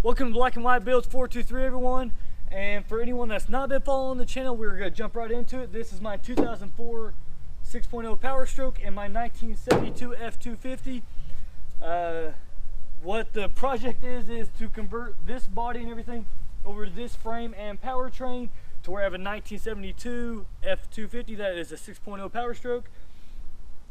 Welcome to Black and White Builds 423, everyone. And for anyone that's not been following the channel, we're going to jump right into it. This is my 2004 6.0 Power Stroke and my 1972 F250. What the project is to convert this body and everything over to this frame and powertrain to where I have a 1972 F250 that is a 6.0 Power Stroke.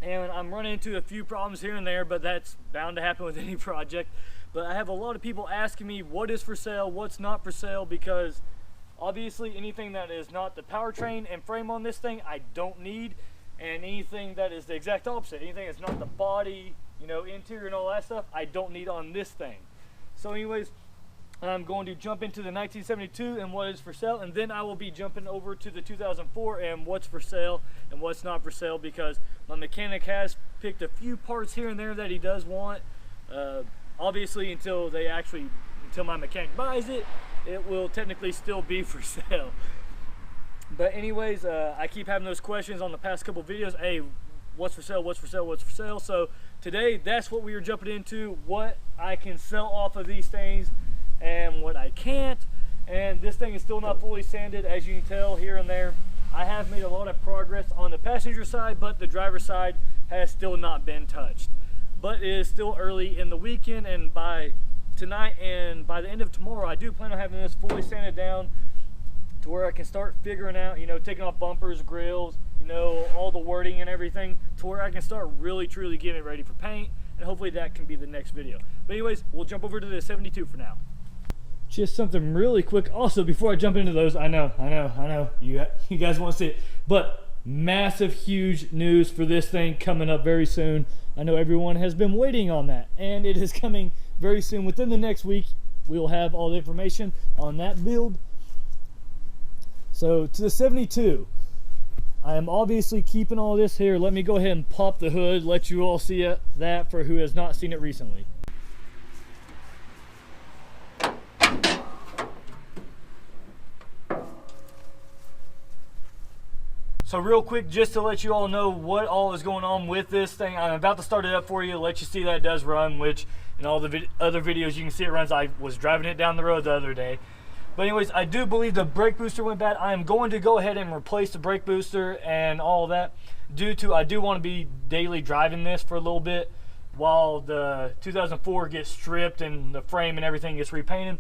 And I'm running into a few problems here and there, but that's bound to happen with any project. But I have a lot of people asking me what is for sale, what's not for sale, because obviously anything that is not the powertrain and frame on this thing I don't need, and anything that is the exact opposite, anything that's not the body, you know, interior and all that stuff, I don't need on this thing. So anyways, I'm going to jump into the 1972 and what is for sale, and then I will be jumping over to the 2004 and what's for sale and what's not for sale, because my mechanic has picked a few parts here and there that he does want. Obviously, until my mechanic buys it, it will technically still be for sale. But anyways, I keep having those questions on the past couple videos. Hey, what's for sale, what's for sale, what's for sale? So today, that's what we are jumping into, what I can sell off of these things and what I can't. And this thing is still not fully sanded, as you can tell here and there. I have made a lot of progress on the passenger side, but the driver's side has still not been touched. But it is still early in the weekend, and by tonight and by the end of tomorrow, I do plan on having this fully sanded down to where I can start figuring out, you know, taking off bumpers, grills, you know, all the wording and everything, to where I can start really truly getting it ready for paint, and hopefully that can be the next video. But anyways, we'll jump over to the 72 for now. Just something really quick also before I jump into those. I know you guys want to see it, but massive huge news for this thing coming up very soon. I know everyone has been waiting on that, and it is coming very soon. Within the next week, we'll have all the information on that build. So to the 72, I am obviously keeping all this here. Let me go ahead and pop the hood, let you all see that for who has not seen it recently. So real quick, just to let you all know what all is going on with this thing, I'm about to start it up for you, let you see that it does run, which in all the other videos you can see it runs. I was driving it down the road the other day. But anyways, I do believe the brake booster went bad. I am going to go ahead and replace the brake booster and all that, due to I do want to be daily driving this for a little bit while the 2004 gets stripped and the frame and everything gets repainted.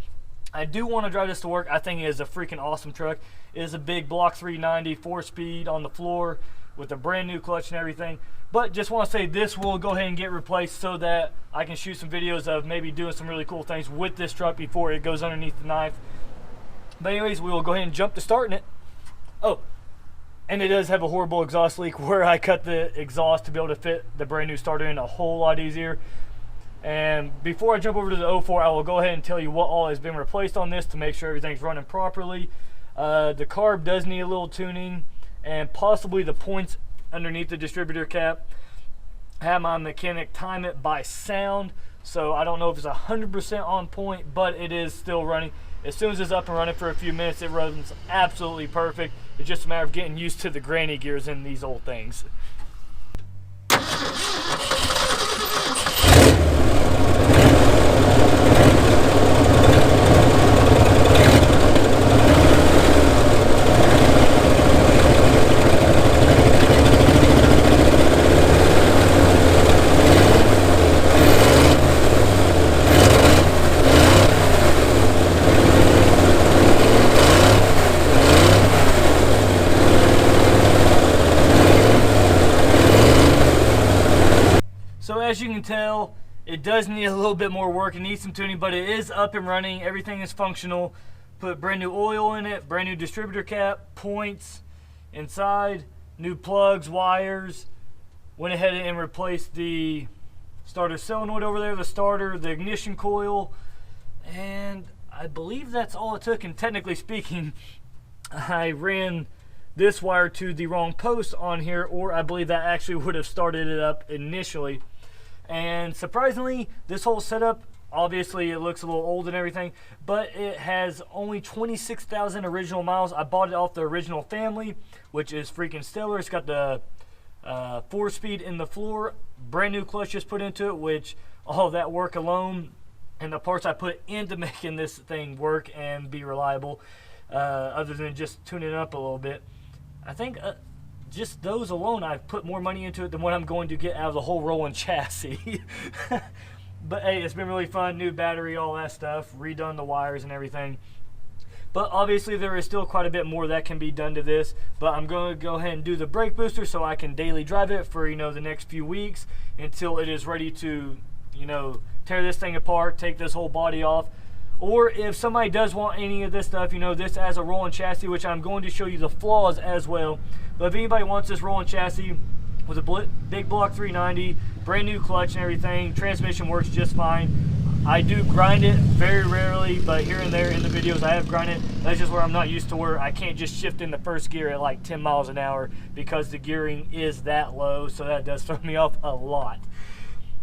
I do want to drive this to work. I think it is a freaking awesome truck. It is a big block 390 4-speed on the floor with a brand new clutch and everything. But just want to say this will go ahead and get replaced so that I can shoot some videos of maybe doing some really cool things with this truck before it goes underneath the knife. But anyways, we will go ahead and jump to starting it. Oh, and it does have a horrible exhaust leak where I cut the exhaust to be able to fit the brand new starter in a whole lot easier. And before I jump over to the 04, I will go ahead and tell you what all has been replaced on this to make sure everything's running properly. The carb does need a little tuning, and possibly the points underneath the distributor cap. I have my mechanic time it by sound, so I don't know if it's 100% on point, but it is still running. As soon as it's up and running for a few minutes, it runs absolutely perfect. It's just a matter of getting used to the granny gears in these old things. So as you can tell, it does need a little bit more work. It needs some tuning, but it is up and running. Everything is functional. Put brand new oil in it, brand new distributor cap, points inside, new plugs, wires. Went ahead and replaced the starter solenoid over there, the starter, the ignition coil, and I believe that's all it took. And technically speaking, I ran this wire to the wrong post on here, or I believe that actually would have started it up initially. And surprisingly, this whole setup, obviously it looks a little old and everything, but it has only 26,000 original miles. I bought it off the original family, which is freaking stellar. It's got the 4-speed in the floor, brand new clutch just put into it, which all of that work alone and the parts I put into making this thing work and be reliable, other than just tuning it up a little bit. I think just those alone, I've put more money into it than what I'm going to get out of the whole rolling chassis. But hey, it's been really fun. New battery, all that stuff, redone the wires and everything. But obviously there is still quite a bit more that can be done to this. But I'm going to go ahead and do the brake booster so I can daily drive it for, you know, the next few weeks until it is ready to, you know, tear this thing apart, take this whole body off. Or if somebody does want any of this stuff, you know, this as a rolling chassis, which I'm going to show you the flaws as well. But if anybody wants this rolling chassis with a big block 390, brand new clutch and everything, transmission works just fine. I do grind it very rarely, but here and there in the videos I have grinded. That's just where I'm not used to, where I can't just shift in the first gear at like 10 miles an hour because the gearing is that low, so that does throw me off a lot.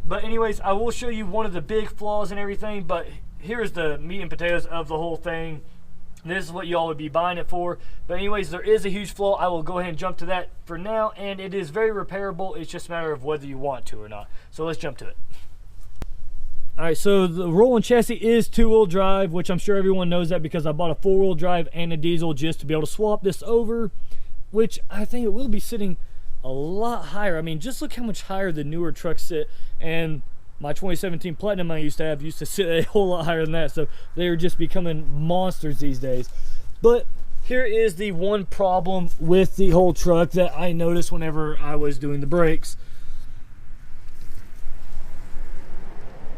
But anyways, I will show you one of the big flaws and everything, but here's the meat and potatoes of the whole thing. This is what y'all would be buying it for. But anyways, there is a huge flaw. I will go ahead and jump to that for now, and it is very repairable. It's just a matter of whether you want to or not. So let's jump to it. Alright, so the rolling chassis is two-wheel drive, which I'm sure everyone knows that because I bought a four-wheel drive and a diesel just to be able to swap this over, which I think it will be sitting a lot higher. I mean, just look how much higher the newer trucks sit, and my 2017 Platinum I used to sit a whole lot higher than that, so they're just becoming monsters these days. But here is the one problem with the whole truck that I noticed whenever I was doing the brakes.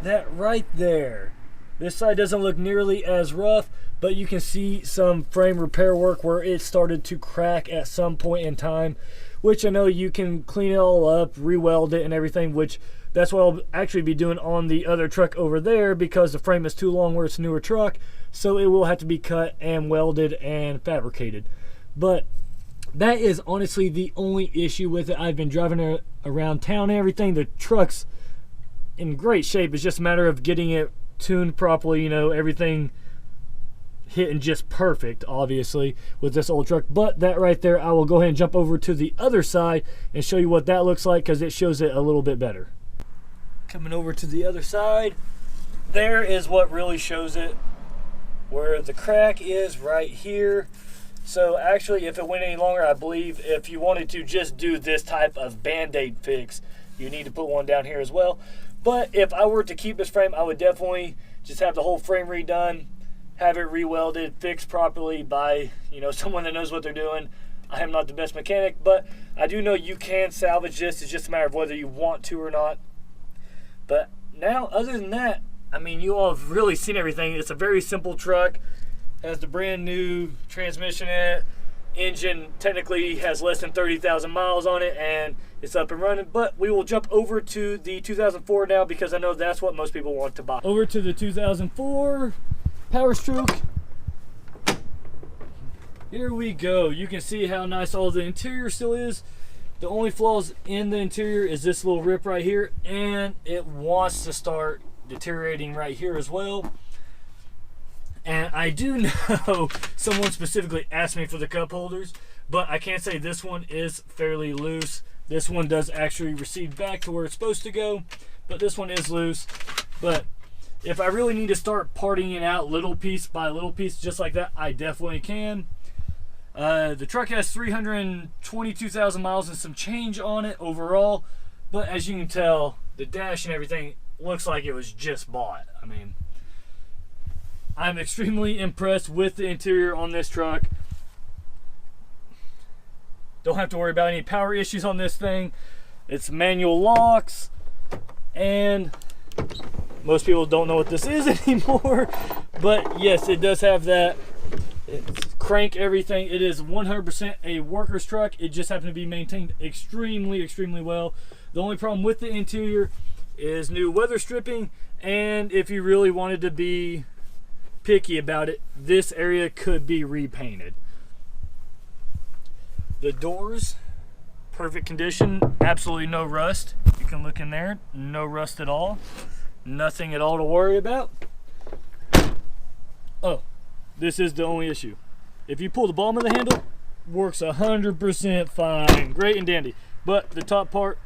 That right there, this side doesn't look nearly as rough, but you can see some frame repair work where it started to crack at some point in time, which I know you can clean it all up, re-weld it and everything, which that's what I'll actually be doing on the other truck over there because the frame is too long where it's a newer truck, so it will have to be cut and welded and fabricated. But that is honestly the only issue with it. I've been driving around town and everything. The truck's in great shape. It's just a matter of getting it tuned properly, you know, everything hitting just perfect, obviously, with this old truck. But that right there, I will go ahead and jump over to the other side and show you what that looks like because it shows it a little bit better. Coming over to the other side, there is what really shows it, where the crack is right here. So actually, if it went any longer, I believe if you wanted to just do this type of band-aid fix, you need to put one down here as well. But if I were to keep this frame, I would definitely just have the whole frame redone, have it re-welded, fixed properly by, you know, someone that knows what they're doing. I am not the best mechanic, but I do know you can salvage this. It's just a matter of whether you want to or not. But now, other than that, I mean, you all have really seen everything. It's a very simple truck. Has the brand new transmission in it. Engine technically has less than 30,000 miles on it, and it's up and running. But we will jump over to the 2004 now because I know that's what most people want to buy. Over to the 2004 Power Stroke. Here we go. You can see how nice all the interior still is. The only flaws in the interior is this little rip right here, and it wants to start deteriorating right here as well. And I do know someone specifically asked me for the cup holders, but I can say this one is fairly loose. This one does actually recede back to where it's supposed to go, but this one is loose. But if I really need to start parting it out little piece by little piece just like that, I definitely can. The truck has 322,000 miles and some change on it overall, but as you can tell, the dash and everything looks like it was just bought. I mean, I'm extremely impressed with the interior on this truck. Don't have to worry about any power issues on this thing. It's manual locks, and most people don't know what this is anymore, but yes, it does have that. It's crank everything. It is 100% a worker's truck. It just happened to be maintained extremely well. The only problem with the interior is new weather stripping, and if you really wanted to be picky about it, this area could be repainted. The doors, perfect condition, absolutely no rust. You can look in there, no rust at all, nothing at all to worry about. Oh, this is the only issue. If you pull the bottom of the handle, works 100% fine, great and dandy. But the top part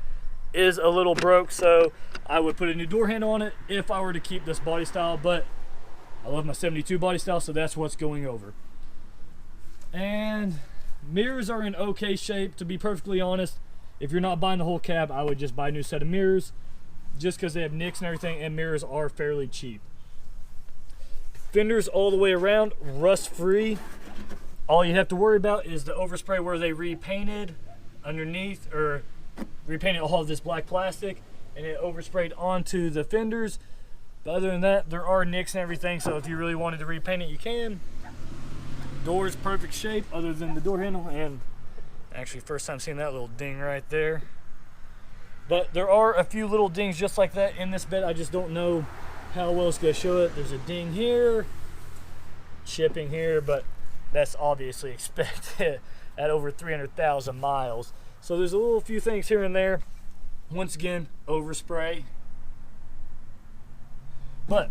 is a little broke, so I would put a new door handle on it if I were to keep this body style, but I love my 72 body style, so that's what's going over. And mirrors are in okay shape, to be perfectly honest. If you're not buying the whole cab, I would just buy a new set of mirrors, just because they have nicks and everything, and mirrors are fairly cheap. Fenders all the way around, rust free. All you have to worry about is the overspray where they repainted underneath, or repainted all of this black plastic, and it oversprayed onto the fenders. But other than that, there are nicks and everything, so if you really wanted to repaint it, you can. Door's perfect shape other than the door handle, and actually first time seeing that little ding right there. But there are a few little dings just like that in this bed. I just don't know how well it's going to show it. There's a ding here, chipping here, but that's obviously expected at over 300,000 miles. So there's a little few things here and there. Once again, overspray. But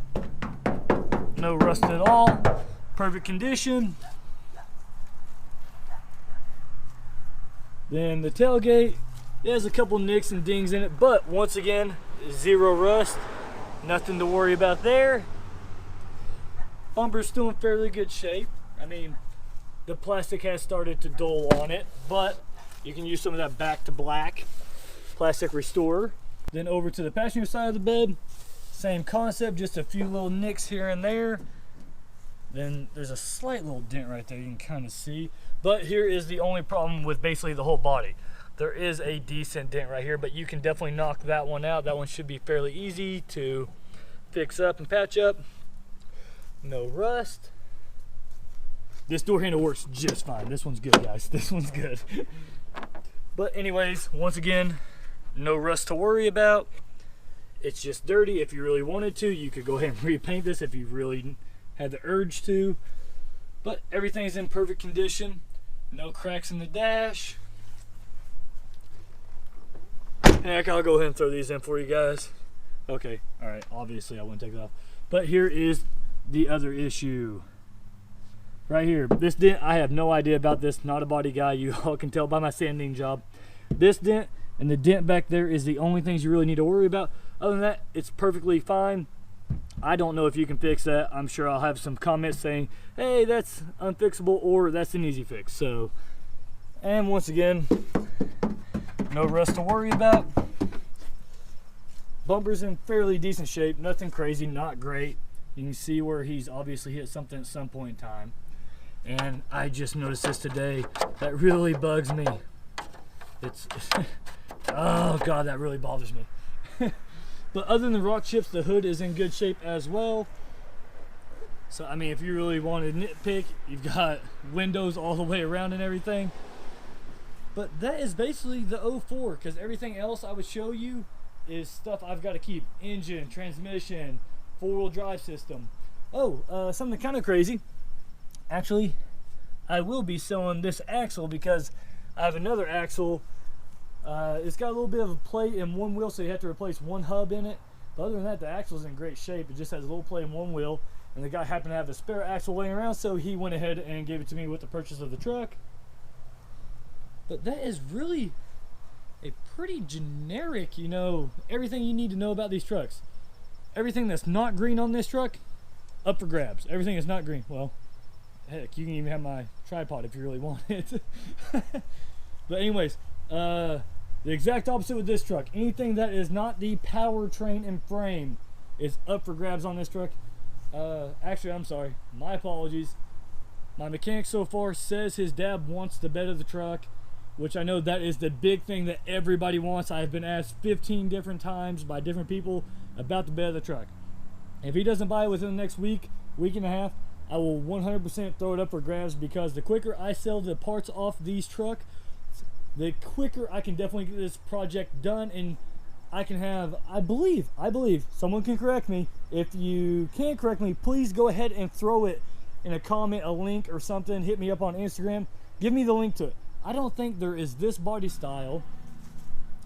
no rust at all. Perfect condition. Then the tailgate, it has a couple nicks and dings in it, but once again, zero rust. Nothing to worry about there. Bumper's still in fairly good shape. I mean, the plastic has started to dull on it, but you can use some of that back to black plastic restorer. Then over to the passenger side of the bed, same concept, just a few little nicks here and there. Then there's a slight little dent right there you can kind of see. But here is the only problem with basically the whole body. There is a decent dent right here, but you can definitely knock that one out. That one should be fairly easy to fix up and patch up. No rust. This door handle works just fine. This one's good, guys. This one's good. But anyways, once again, no rust to worry about. It's just dirty. If you really wanted to, you could go ahead and repaint this if you really had the urge to. But everything's in perfect condition. No cracks in the dash. Heck, I'll go ahead and throw these in for you guys. Okay, all right, obviously I wouldn't take it off. But here is the other issue. Right here, this dent, I have no idea about this, not a body guy. You all can tell by my sanding job. This dent and the dent back there is the only things you really need to worry about. Other than that, it's perfectly fine. I don't know if you can fix that. I'm sure I'll have some comments saying, hey, that's unfixable, or that's an easy fix. So, and once again, no rust to worry about. Bumper's in fairly decent shape, nothing crazy, not great. You can see where he's obviously hit something at some point in time. And I just noticed this today. That really bugs me. It's oh God, that really bothers me. But other than the rock chips, the hood is in good shape as well. So I mean, if you really wanted to nitpick, you've got windows all the way around and everything. But that is basically the 04, because everything else I would show you is stuff I've got to keep. Engine, transmission, four-wheel drive system. Oh, something kind of crazy. Actually, I will be selling this axle because I have another axle. It's got a little bit of a plate in one wheel, so you have to replace one hub in it. But other than that, the axle's in great shape. It just has a little plate in one wheel, and the guy happened to have a spare axle laying around, so he went ahead and gave it to me with the purchase of the truck. But that is really a pretty generic, you know, everything you need to know about these trucks. Everything that's not green on this truck, up for grabs. Everything that's not green, well, heck, you can even have my tripod if you really want it. But anyways, the exact opposite with this truck. Anything that is not the powertrain and frame is up for grabs on this truck. Actually, I'm sorry, my apologies. My mechanic so far says his dad wants the bed of the truck, which I know that is the big thing that everybody wants. I've been asked 15 different times by different people about the bed of the truck. If he doesn't buy it within the next week, week and a half, I will 100% throw it up for grabs, because the quicker I sell the parts off these truck, the quicker I can definitely get this project done, and I can have, I believe, someone can correct me. If you can't correct me, please go ahead and throw it in a comment, a link or something. Hit me up on Instagram. Give me the link to it. I don't think there is this body style,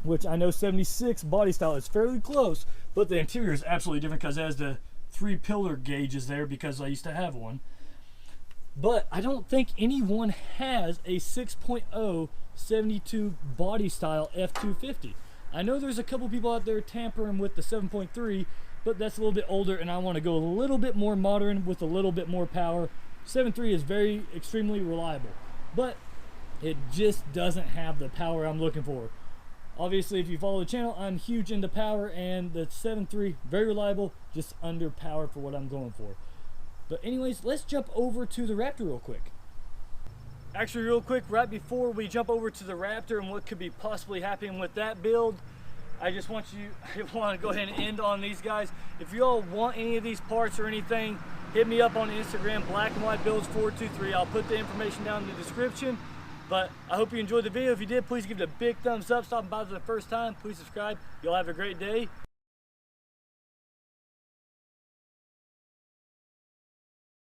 which I know 76 body style is fairly close, but the interior is absolutely different because it has the 3 pillar gauges there, because I used to have one. But I don't think anyone has a 6.0 72 body style F250. I know there's a couple people out there tampering with the 7.3, but that's a little bit older, and I want to go a little bit more modern with a little bit more power. 7.3 is very extremely reliable, but it just doesn't have the power I'm looking for. Obviously, if you follow the channel, I'm huge into power, and the 7.3 very reliable, just under power for what I'm going for. But anyways, let's jump over to the Raptor real quick. Actually, real quick, right before we jump over to the Raptor and what could be possibly happening with that build, I just want to go ahead and end on these guys. If you all want any of these parts or anything, hit me up on Instagram, Black and White Builds 423. I'll put the information down in the description. But I hope you enjoyed the video. If you did, please give it a big thumbs up. Stopping by for the first time, please subscribe. Y'all have a great day.